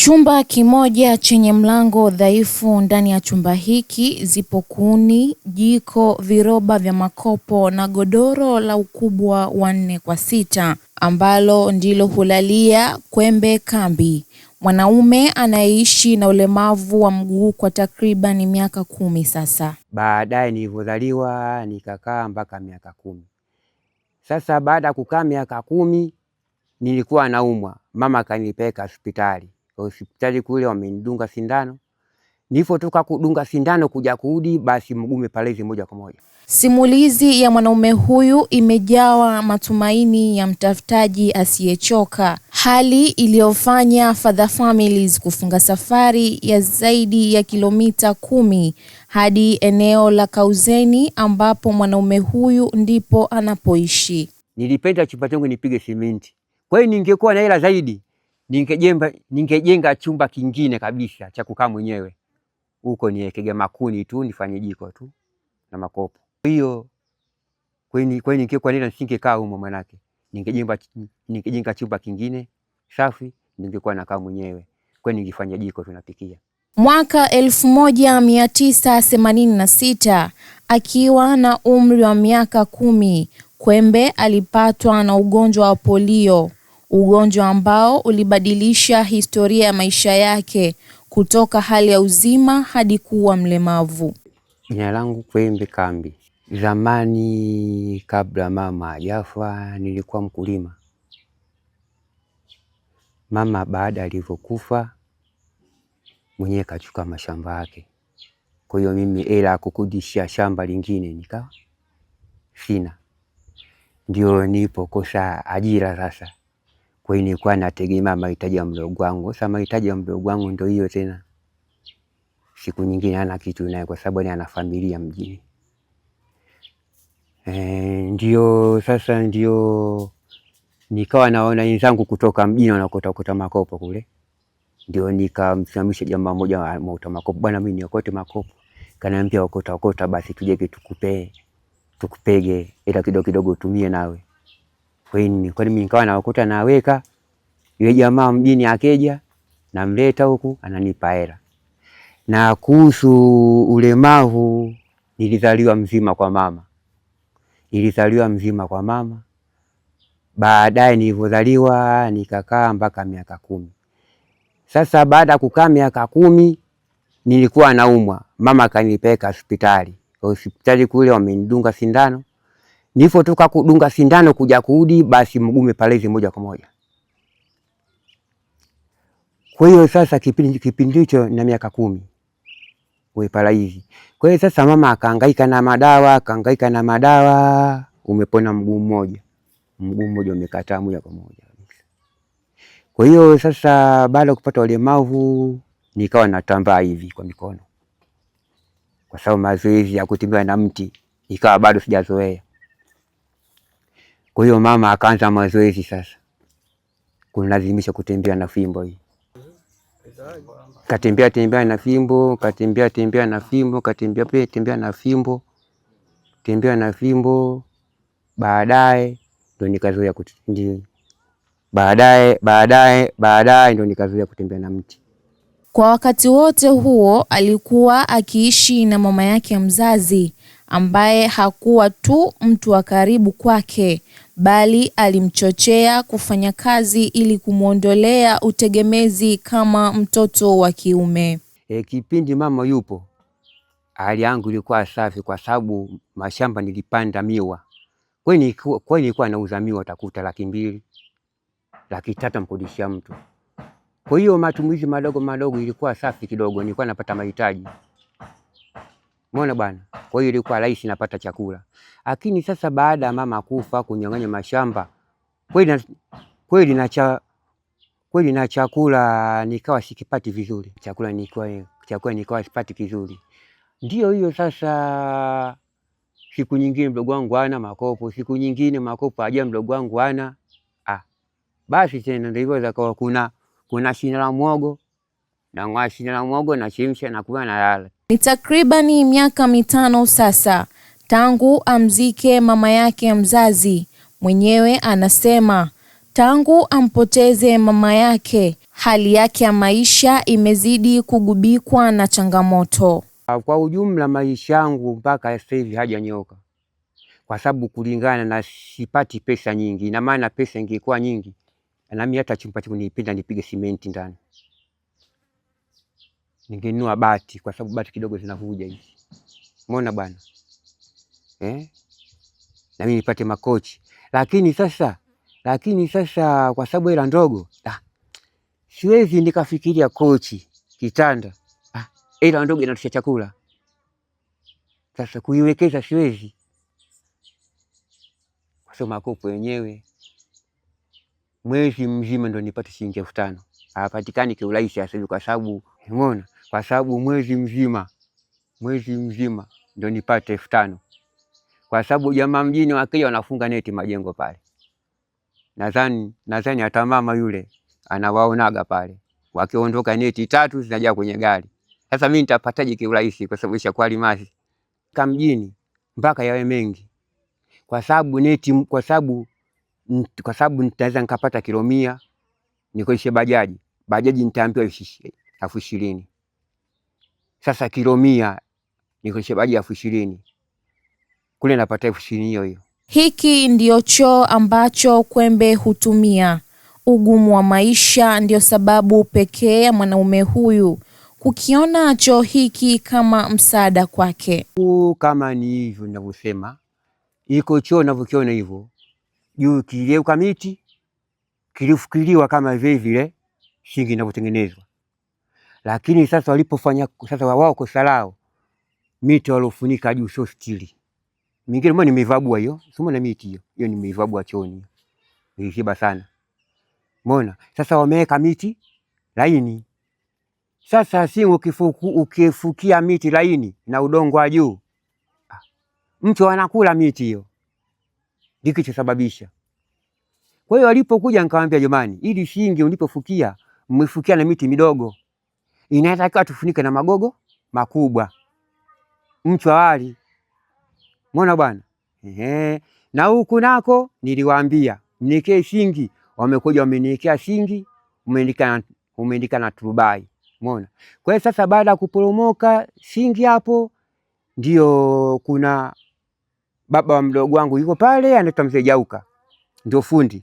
Chumba kimoja chenye mlango dhaifu. Ndani ya chumba hiki zipo kuni, jiko, viroba vya makopo na godoro la ukubwa wa 4x6 ambalo ndilo hulalia Kwembe Kambi, mwanaume anayeishi na ulemavu wa mguu kwa takriban miaka 10 sasa. Baadaye nilivyozaliwa nikakaa mpaka miaka 10. Sasa baada ya kukaa miaka 10 nilikuwa naumwa, mama akanipeleka hospitali. Hospitali kule wamenidunga sindano. Nilipotoka kudunga sindano kuja kurudi, basi mguu umepalezi moja kwa moja. Simulizi ya mwanaume huyu imejawa matumaini ya mtafutaji asiyechoka, hali iliyofanya Father Families kufunga safari ya zaidi ya kilomita 10 hadi eneo la Kauzeni ambapo mwanaume huyu ndipo anapoishi. Nilipenda chumba changu nipige simenti. Kwa hiyo ningekuwa na hela zaidi, ningejenga chumba kingine kabisa cha kukaa mwenyewe. Huko niweke makuni tu, nifanye jiko tu na makopo. Hiyo kwa ningekuwa nila nisingekaa huko manake. Ningejenga chumba kingine safi, ningekuwa nakaa mwenyewe. Kwa ningefanya jiko tunapikia. Mwaka 1986 akiwa na umri wa miaka 10, Kwembe alipatwa na ugonjwa wa polio, ugonjwa ambao ulibadilisha historia ya maisha yake kutoka hali ya uzima hadi kuwa mlemavu. Jina langu Kwembe Kambi. Zamani kabla mama hajafa nilikuwa mkulima. Mama baada alivyokufa mwenyewe kachukua mashamba yake. Kwa hiyo mimi hela kukudishia shamba lingine nikawa sina. Ndio nilipokosa ajira sasa. Kwa hiyo nilikuwa nategemea mahitaji ya mdogo wangu. Sasa mahitaji ya mdogo wangu ndio hiyo tena. Siku nyingine hana kitu naye kwa sababu ana familia mjini. Ndio sasa ndio nikawa naona wenzangu kutoka mjini wanaokota makopo kule. Ndio nikamsimamisha jamaa mmoja wa makopo, bwana mimi niokote makopo. Kaniambia okota basi tuje tukupege ila kidogo utumie nawe. Kwa hiyo mimi nikawa naokota naweka, yule jamaa mjini akeja namleta huku ananipa hela. Na kuhusu ulemavu nilizaliwa mzima kwa mama. Baadaye nilivyozaliwa nikakaa mpaka miaka 10. Sasa baada ya kukaa miaka 10 nilikuwa naumwa, mama akanipeleka hospitali. Hospitali kule wamenidunga sindano. Nilipotoka kudunga sindano kuja kurudi, basi mguu umepalezi moja kwa moja. Kwa hiyo sasa kipindi hicho na miaka 10 umepalezi. Kwa hiyo sasa mama akahangaika na madawa, umepona mguu mmoja umekataa moja kwa moja. Kwa hiyo sasa baada ya kupata ulemavu nikawa natambaa hivi kwa mikono. Kwa sababu mazoezi ya kutembea na mti ikawa bado sijazoea. Kwa hiyo mama akaanza mazoezi sasa. Kunilazimisha kutembea na fimbo hii. Katembea na fimbo, tembea na fimbo. Baadaye ndo nikazoea ndo nikazoea kutembea na mti. Kwa wakati wote huo alikuwa akiishi na mama yake mzazi ambaye hakuwa tu mtu wa karibu kwake, bali alimchochea kufanya kazi ili kumuondolea utegemezi kama mtoto wa kiume. Kipindi mama yupo hali yangu ilikuwa safi kwa sababu mashamba nilipanda miwa. Kwa hiyo nilikuwa nauza miwa utakuta 200,000, 300,000 mkodishia mtu. Kwa hiyo matumizi madogo ilikuwa safi kidogo, nilikuwa napata mahitaji. Umeona bwana? Kwa hiyo ilikuwa rahisi napata chakula. Lakini sasa baada ya mama kufa kunyang'anya mashamba, kweli na chakula nikawa sikipati vizuri. Chakula nikawa sipati kizuri. Ndio hiyo sasa siku nyingine mdogo wangu hana makopo, siku nyingine makopo haja mdogo wangu hana. Basi tena ndio hivyo zakawa kuna shina la muhogo. Na ng'oa shina la muhogo na chemsha na kula na lala. Ni takribani miaka 5 sasa tangu amzike mama yake mzazi. Mwenyewe anasema tangu ampoteze mama yake Hali yake ya maisha imezidi kugubikwa na changamoto. Kwa ujumla maisha yangu mpaka sasa hivi hajanyoka, kwa sababu kulingana na sipati pesa nyingi. Ina maana pesa ingekuwa nyingi na mimi hata chumba changu nipenda nipige simenti ndani, ningenunua bati, kwa sababu bati kidogo zinavuja hizi, umeona bwana na mimi nipate makochi. Lakini sasa kwa sababu hela ndogo, siwezi nikafikiria kochi, kitanda. Hela ndogo inatosha chakula. Sasa kuiwekeza siwezi, kwa sababu makopo yenyewe mwezi mzima ndo nipate shilingi 5,000. Hapatikani kiurahisi sasa hivi, kwa sababu umeona, kwa sababu mwezi mzima ndo nipate 5,000, kwa sababu jamaa mjini wakija wanafunga neti majengo pale. Nadhani hata mama yule anawaonaga pale, wakiondoka neti 3 zinajaa kwenye gari. Sasa mimi nitapataje kiurahisi, kwa sababu ishakuwa limasi kama mjini mpaka yawe mengi, kwa sababu neti, kwa sababu nitaweza nikapata kilo 100 nikoishe bajaji nitaambiwa 20,000. Sasa kilo 100 nikoishe bajaji 20,000, kule napata 20,000 hiyo. Hiki ndio choo ambacho Kwembe hutumia. Ugumu wa maisha ndio sababu pekee ya mwanaume huyu kukiona choo hiki kama msaada kwake. Kama ni hivyo ninavyosema, iko choo ninavyokiona hivyo, juu kiliwekwa miti, kilifukiliwa kama vile shingi inavyotengenezwa. Lakini sasa walipofanya, sasa wao kosa lao, miti waliofunika juu sio stili. Mingine mbona nimeivabua hiyo, sio na miti hiyo nimeivabua chooni, nilishiba sana. Umeona? Sasa wameweka miti laini. Sasa si ukifukia miti laini na udongo wa juu, mtu anakula miti hiyo, ndiko kilichosababisha. Kwa hiyo walipokuja nikamwambia, jamani, ili shingi ulipofukia mmefukia na miti midogo, inatakiwa tufunike na magogo makubwa, mtu awali. Umeona bwana? Na huku nako niliwaambia mniwekee shingi, wamekuja wameniwekea shingi, umeandika na turubai. Umeona? Kwa hiyo sasa baada ya kuporomoka shingi hapo, ndio kuna baba wa mdogo wangu yuko pale anaitwa Mzee Jauka, ndio fundi,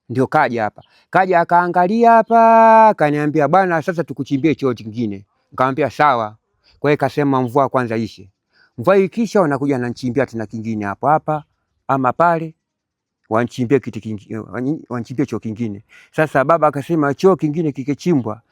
ndio kaja hapa, kaja akaangalia hapa, akaniambia bwana, sasa tukuchimbie choo kingine. Nikamwambia sawa. Kwa hiyo kasema mvua kwanza ishe, mvua ikisha wanakuja nanichimbia tena kingine hapo hapa ama pale, wanichimbie kitu kingine, wanichimbie choo kingine. Sasa baba akasema choo kingine kikichimbwa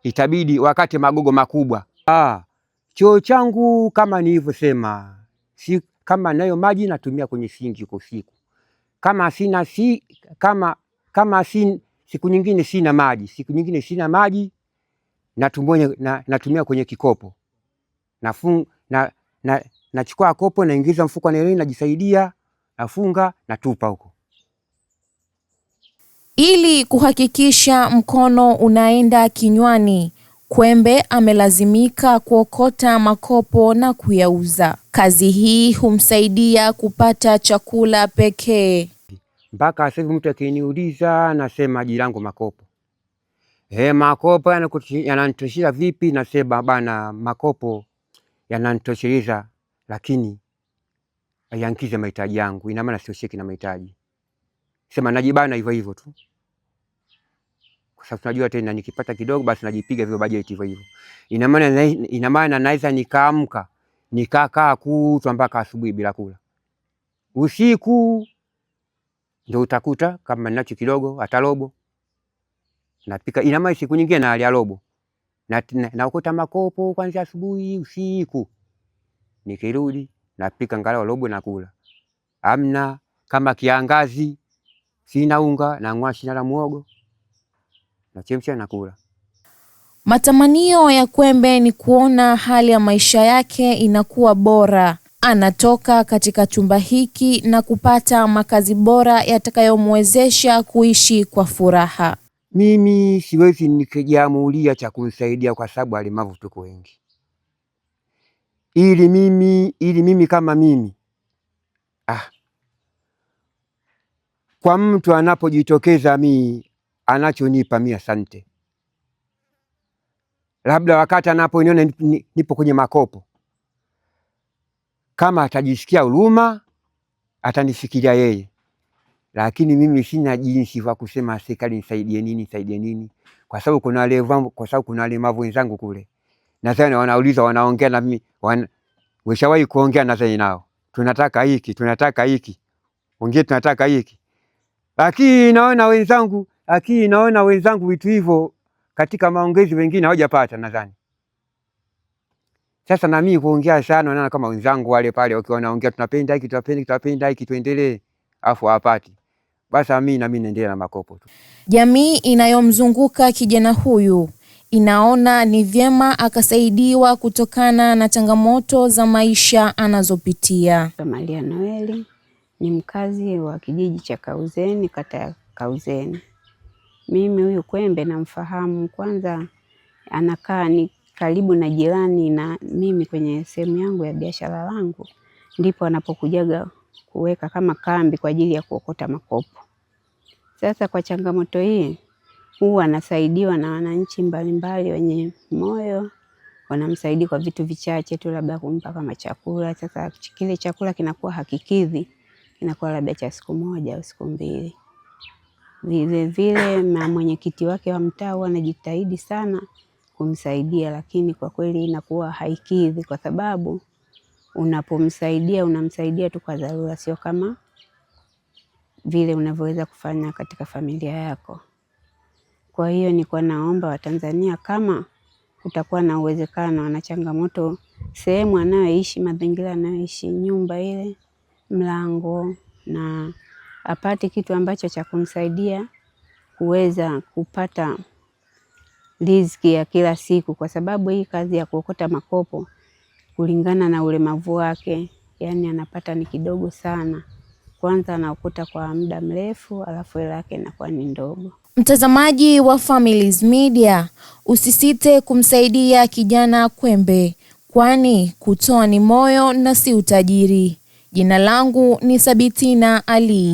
itabidi wakati magogo makubwa. Choo changu kama nilivyosema, si kama nayo maji natumia kwenye sinki kwa siku. Kama sina siku nyingine sina maji, natumia kwenye kikopo. Nachukua kopo naingiza mfuko na ile najisaidia, nafunga natupa huko. Ili kuhakikisha mkono unaenda kinywani, Kwembe amelazimika kuokota makopo na kuyauza. Kazi hii humsaidia kupata chakula pekee. Mpaka sasa hivi mtu akiniuliza nasema jina langu makopo. Makopo yananitosheleza vipi? Nasema bana, makopo yananitosheleza, lakini hayankizi mahitaji yangu. Ina maana siosheki na mahitaji, sema najibana hivyo hivyo tu, kwa sababu tunajua tena nikipata kidogo basi najipiga hivyo bajeti hivyo hivyo. Ina maana naweza nikaamka nikakaa kutwa mpaka asubuhi bila kula. Usiku ndio utakuta kama ninacho kidogo hata robo napika. Ina maana siku nyingine na hali robo naokota makopo kwanza asubuhi, usiku nikirudi napika angalau robo na kula. Amna kama kiangazi sina unga na ngwashi na muogo nachemsha na kula. Matamanio ya Kwembe ni kuona hali ya maisha yake inakuwa bora. Anatoka katika chumba hiki na kupata makazi bora yatakayomwezesha kuishi kwa furaha. Mimi siwezi nikijamulia cha kunisaidia, kwa sababu walemavu tuko wengi. Ili mimi kama mimi kwa mtu anapojitokeza mimi anachonipa mimi asante. Labda wakati anaponiona nipo kwenye makopo, kama atajisikia huruma atanifikiria yeye, lakini mimi sina jinsi wa kusema serikali nisaidie nini, kwa sababu kuna walemavu wenzangu kule, nadhani wanauliza, wanaongea na mimi, weshawahi kuongea nadhani nao, tunataka hiki, wengine tunataka hiki, lakini naona wenzangu vitu hivyo katika maongezi wengine hawajapata nadhani. Sasa na mimi kuongea sana, naona kama wenzangu wale pale wakiwa wanaongea tunapenda hiki tuendelee, afu hawapati. Basi mimi naendelea na makopo tu. Jamii inayomzunguka kijana huyu inaona ni vyema akasaidiwa kutokana na changamoto za maisha anazopitia. Maria Noeli ni mkazi wa kijiji cha Kauzeni, kata ya Kauzeni. Mimi huyu Kwembe namfahamu, kwanza anakaa ni karibu na jirani na mimi kwenye sehemu yangu ya biashara langu, ndipo anapokujaga kuweka kama kambi kwa ajili ya kuokota makopo. Sasa kwa changamoto hii huwa anasaidiwa na wananchi mbalimbali wenye moyo, wanamsaidia kwa vitu vichache tu, labda kumpa kama chakula. Sasa kile chakula kinakuwa hakikidhi, kinakuwa labda cha siku moja au siku mbili. Vile na mwenyekiti wake wa mtaa huwa anajitahidi sana kumsaidia, lakini kwa kweli inakuwa haikidhi, kwa sababu unamsaidia tu kwa dharura, sio kama vile unavyoweza kufanya katika familia yako. Kwa hiyo nilikuwa naomba Watanzania, kama kutakuwa na uwezekano, ana changamoto sehemu anayoishi, mazingira anayoishi, nyumba ile, mlango, na apate kitu ambacho cha kumsaidia kuweza kupata riziki ya kila siku, kwa sababu hii kazi ya kuokota makopo kulingana na ulemavu wake, yani anapata ni kidogo sana. Kwanza anaokota kwa muda mrefu, alafu hela yake inakuwa ni ndogo. Mtazamaji wa Families Media, usisite kumsaidia kijana Kwembe, kwani kutoa ni moyo na si utajiri. Jina langu ni Sabitina Ali.